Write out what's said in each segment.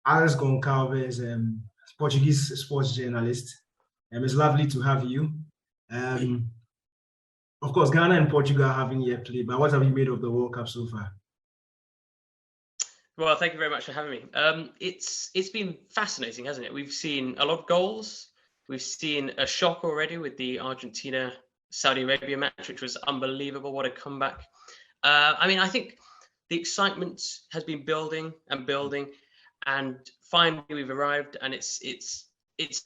Alex Goncalves, Portuguese sports journalist. It's lovely to have you. Of course, Ghana and Portugal haven't yet played, but what have you made of the World Cup so far? Well, thank you very much for having me. It's been fascinating, hasn't it? We've seen a lot of goals. We've seen a shock already with the Argentina-Saudi Arabia match, which was unbelievable. What a comeback. I think the excitement has been building and building, and finally we've arrived, and it's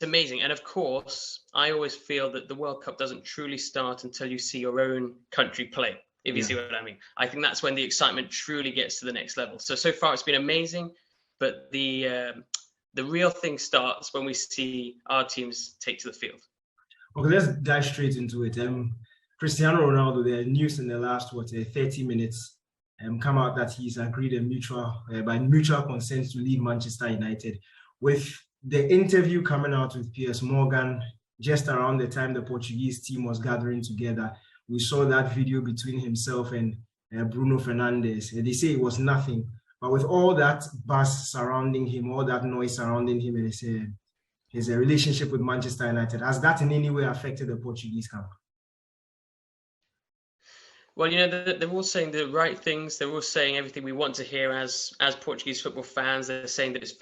amazing. And of course, I always feel that the World Cup doesn't truly start until you see your own country play, if you see what I mean. I think that's when the excitement truly gets to the next level. So far it's been amazing, but the real thing starts when we see our teams take to the field. Okay, let's dive straight into it. Cristiano Ronaldo, the news in the last 30 minutes come out that he's agreed by mutual consent to leave Manchester United. With the interview coming out with Piers Morgan just around the time the Portuguese team was gathering together, we saw that video between himself and Bruno Fernandes. They say it was nothing, but with all that buzz surrounding him, all that noise surrounding him, and his relationship with Manchester United, has that in any way affected the Portuguese camp? Well, they're all saying the right things. They're all saying everything we want to hear as Portuguese football fans. They're saying that it's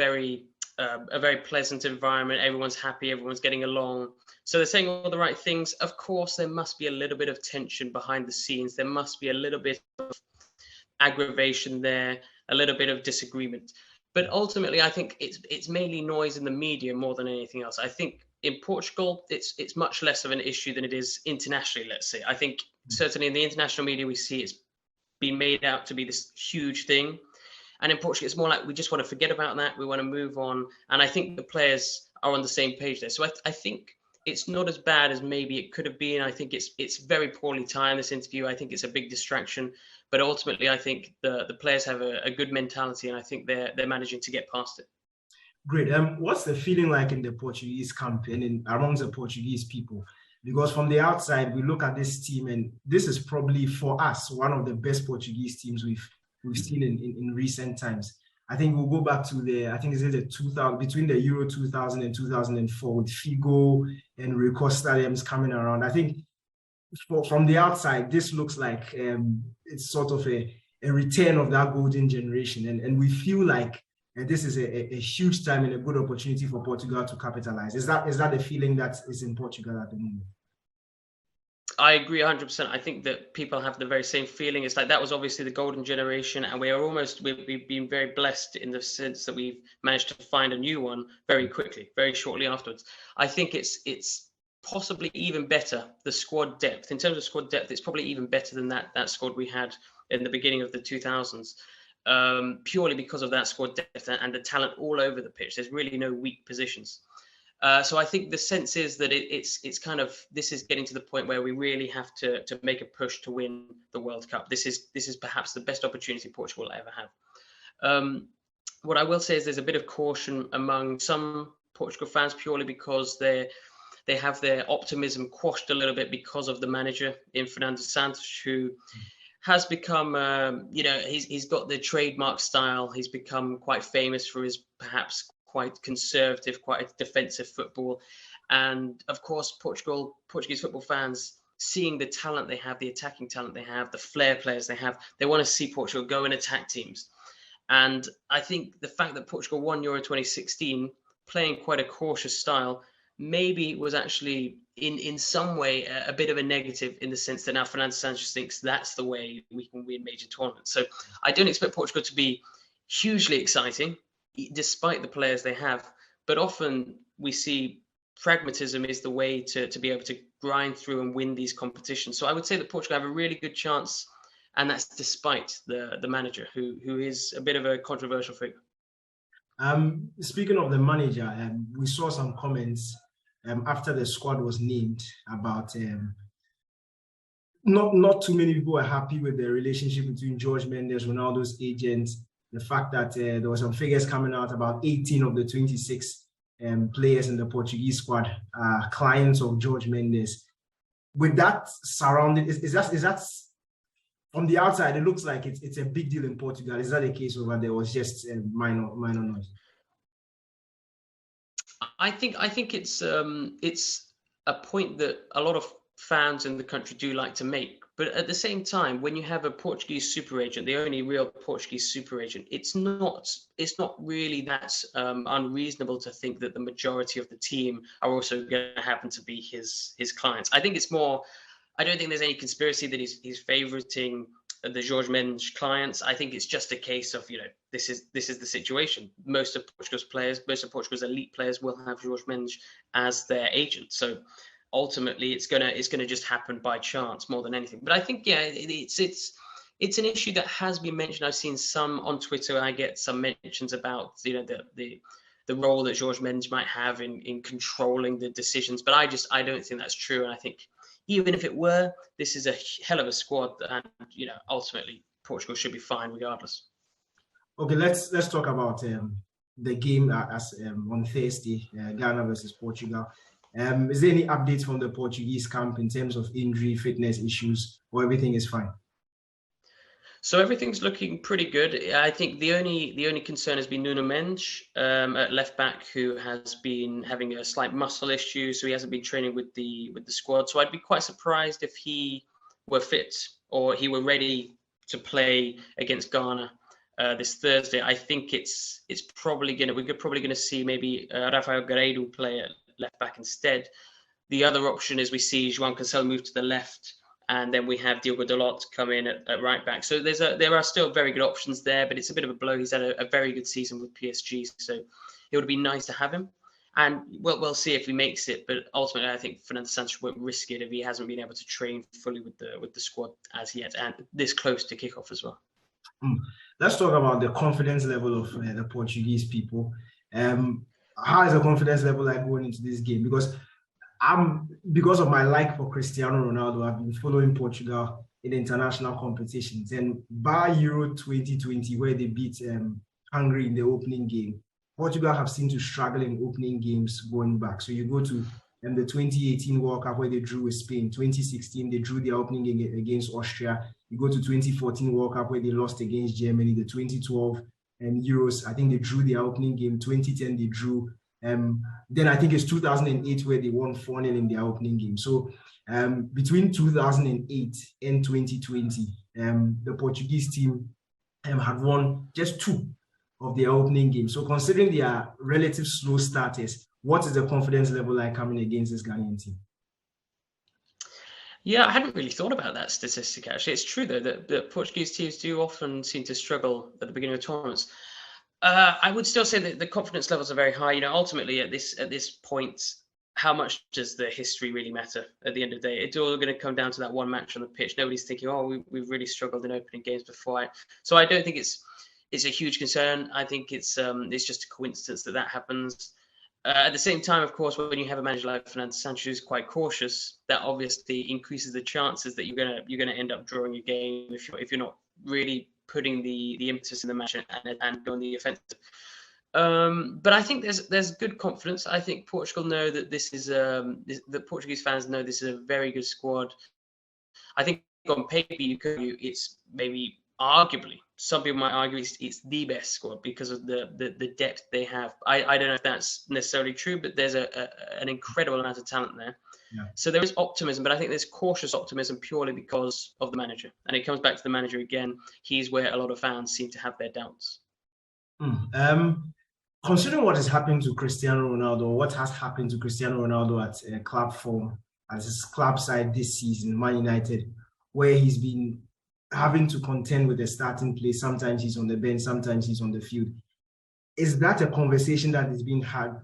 a very pleasant environment. Everyone's happy. Everyone's getting along. So they're saying all the right things. Of course, there must be a little bit of tension behind the scenes. There must be a little bit of aggravation there, a little bit of disagreement. But ultimately, I think it's mainly noise in the media more than anything else. I think in Portugal, it's much less of an issue than it is internationally, let's say. I think certainly in the international media, we see it's been made out to be this huge thing. And in Portugal, it's more like we just want to forget about that. We want to move on. And I think the players are on the same page there. So I think it's not as bad as maybe it could have been. I think it's very poorly timed, this interview. I think it's a big distraction. But ultimately, I think the players have a good mentality, and I think they're managing to get past it. Great. What's the feeling like in the Portuguese camp and amongst the Portuguese people? Because from the outside, we look at this team, and this is probably for us one of the best Portuguese teams we've seen in recent times. I think we'll go back to the 2000, between the Euro 2000 and 2004 with Figo and Ricoh stadiums coming around. I think from the outside, this looks like it's sort of a return of that golden generation, and we feel like this is a huge time and a good opportunity for Portugal to capitalize. Is that the feeling that is in Portugal at the moment? I agree 100%. I think that people have the very same feeling. It's like that was obviously the golden generation, and we've been very blessed in the sense that we've managed to find a new one very quickly, very shortly afterwards. I think it's possibly even better, the squad depth. In terms of squad depth, it's probably even better than that squad we had in the beginning of the 2000s. Purely because of that squad depth and the talent all over the pitch. There's really no weak positions. So I think the sense is that it's kind of, this is getting to the point where we really have to make a push to win the World Cup. This is perhaps the best opportunity Portugal will ever have. What I will say is there's a bit of caution among some Portugal fans purely because they have their optimism quashed a little bit because of the manager in Fernando Santos, who has become, he's got the trademark style. He's become quite famous for his perhaps quite conservative, quite defensive football. And of course, Portuguese football fans, seeing the talent they have, the attacking talent they have, the flair players they have, they want to see Portugal go and attack teams. And I think the fact that Portugal won Euro 2016, playing quite a cautious style, maybe was actually in some way a bit of a negative in the sense that now Fernando Santos thinks that's the way we can win major tournaments. So I don't expect Portugal to be hugely exciting, despite the players they have. But often we see pragmatism is the way to be able to grind through and win these competitions. So I would say that Portugal have a really good chance, and that's despite the manager, who is a bit of a controversial figure. Speaking of the manager, we saw some comments after the squad was named about not too many people are happy with the relationship between Jorge Mendes, Ronaldo's agent, the fact that there were some figures coming out about 18 of the 26 players in the Portuguese squad are clients of Jorge Mendes. With that surrounding, is that from the outside, it looks like it's a big deal in Portugal. Is that the case over there, or was just minor noise? I think it's a point that a lot of fans in the country do like to make. But at the same time, when you have a Portuguese super agent, the only real Portuguese super agent, it's not really that unreasonable to think that the majority of the team are also going to happen to be his clients. I think it's more. I don't think there's any conspiracy that he's favoriting the Jorge Mendes clients. I think it's just a case of, this is the situation. Most of Portugal's elite players will have Jorge Mendes as their agent. So ultimately, it's gonna just happen by chance more than anything. But I think, yeah, it's an issue that has been mentioned. I've seen some on Twitter. I get some mentions about the role that Jorge Mendes might have in controlling the decisions. But I don't think that's true. And I think even if it were, this is a hell of a squad, and ultimately Portugal should be fine regardless. Okay, let's talk about the game on Thursday, Ghana versus Portugal. Is there any updates from the Portuguese camp in terms of injury, fitness issues, or everything is fine? So everything's looking pretty good. I think the only concern has been Nuno Mendes at left back, who has been having a slight muscle issue, so he hasn't been training with the squad. So I'd be quite surprised if he were fit or he were ready to play against Ghana this Thursday. I think we're probably going to see maybe Rafael Guerreiro play at left back instead. The other option is we see João Cancelo move to the left, and then we have Diogo Dalot come in at right back. So there are still very good options there, but it's a bit of a blow. He's had a very good season with PSG, so it would be nice to have him. And we'll see if he makes it. But ultimately, I think Fernando Santos won't risk it if he hasn't been able to train fully with the squad as yet, and this close to kickoff as well. Let's talk about the confidence level of the Portuguese people. How is the confidence level like going into this game? Because of my like for Cristiano Ronaldo, I've been following Portugal in international competitions. And by Euro 2020, where they beat Hungary in the opening game, Portugal have seemed to struggle in opening games going back. So you go to the 2018 World Cup where they drew with Spain. 2016, they drew their opening game against Austria. You go to 2014 World Cup where they lost against Germany. The 2012 Euros, I think they drew their opening game. 2010, they drew. Then I think it's 2008 where they won 4-0 in their opening game. So between 2008 and 2020, the Portuguese team had won just 2 of their opening games. So considering their relative slow starters, what is the confidence level like coming against this Ghanaian team? Yeah, I hadn't really thought about that statistic, actually. It's true, though, that Portuguese teams do often seem to struggle at the beginning of tournaments. I would still say that the confidence levels are very high. Ultimately at this point, how much does the history really matter at the end of the day? It's all going to come down to that one match on the pitch. Nobody's thinking, oh, we've really struggled in opening games before. So I don't think it's a huge concern. I think it's just a coincidence that happens. At the same time, of course, when you have a manager like Fernando Santos who's quite cautious, that obviously increases the chances that you're gonna end up drawing a game if you're not really putting the impetus in the match and on the offensive. But I think there's good confidence. I think Portugal know that this is the Portuguese fans know this is a very good squad. I think on paper it's maybe arguably, some people might argue it's the best squad because of the depth they have. I don't know if that's necessarily true, but there's an incredible amount of talent there. Yeah. So there is optimism, but I think there's cautious optimism purely because of the manager. And it comes back to the manager again. He's where a lot of fans seem to have their doubts. Considering what is happening to Cristiano Ronaldo, what has happened to Cristiano Ronaldo at club form, at his club side this season, Man United, where he's been having to contend with the starting place. Sometimes he's on the bench, sometimes he's on the field. Is that a conversation that is being had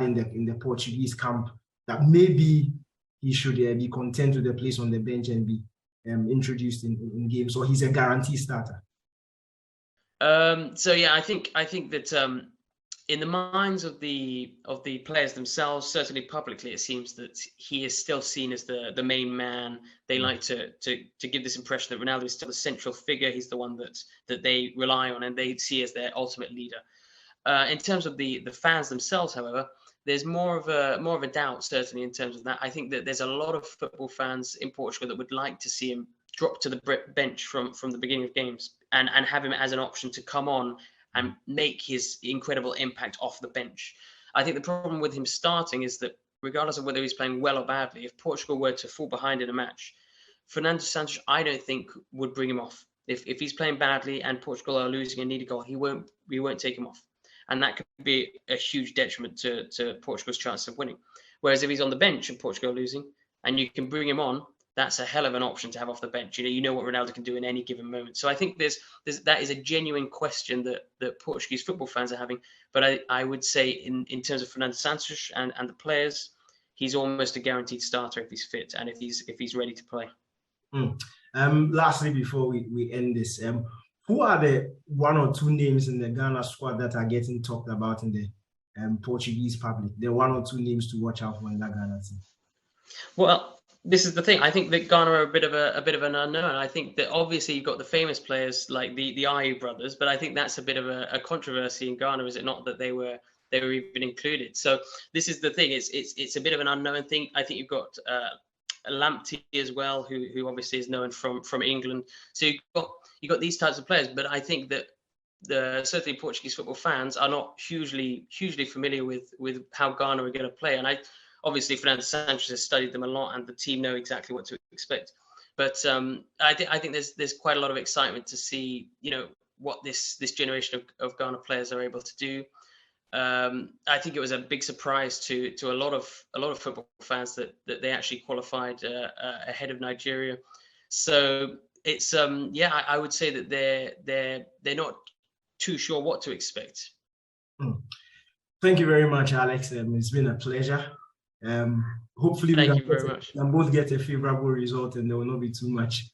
in the Portuguese camp, that maybe he should be content with the place on the bench and be introduced in games, or he's a guarantee starter? So yeah, I think that in the minds of the players themselves, certainly publicly, it seems that he is still seen as the main man. They like to give this impression that Ronaldo is still the central figure. He's the one that they rely on and they see as their ultimate leader. In terms of the fans themselves, however, there's more of a doubt, certainly, in terms of that. I think that there's a lot of football fans in Portugal that would like to see him drop to the bench from the beginning of games and have him as an option to come on and make his incredible impact off the bench. I think the problem with him starting is that regardless of whether he's playing well or badly, if Portugal were to fall behind in a match, Fernando Santos, I don't think, would bring him off. If he's playing badly and Portugal are losing and need a goal, he won't take him off. And that could be a huge detriment to Portugal's chance of winning. Whereas if he's on the bench and Portugal are losing and you can bring him on, that's a hell of an option to have off the bench. You know what Ronaldo can do in any given moment. So I think that is a genuine question that Portuguese football fans are having. But I would say in terms of Fernando Santos and the players, he's almost a guaranteed starter if he's fit and if he's ready to play. Lastly, before we end this, who are the one or two names in the Ghana squad that are getting talked about in the Portuguese public? The one or two names to watch out for in that Ghana team. Well, this is the thing. I think that Ghana are a bit of an unknown. I think that obviously you've got the famous players like the Ayew brothers, but I think that's a bit of a controversy in Ghana, is it not, that they were even included? So this is the thing. It's a bit of an unknown thing. I think you've got Lamptey as well, who obviously is known from England. So you got these types of players, but I think that certainly Portuguese football fans are not hugely familiar with how Ghana are going to play. And obviously Fernando Santos has studied them a lot, and the team know exactly what to expect. But I think there's quite a lot of excitement to see, what this generation of Ghana players are able to do. I think it was a big surprise to a lot of football fans that they actually qualified ahead of Nigeria. So it's I would say that they're not too sure what to expect. Thank you very much, Alex. It's been a pleasure. Hopefully we can both get a favorable result and there will not be too much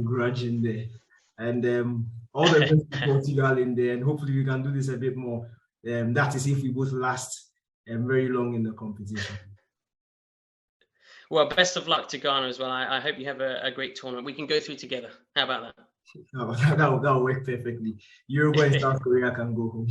grudge in there. And all the best to Portugal in there, and hopefully we can do this a bit more. That is if we both last very long in the competition. Well, best of luck to Ghana as well. I hope you have a great tournament. We can go through together. How about that? That'll work perfectly. Uruguay and South Korea can go home.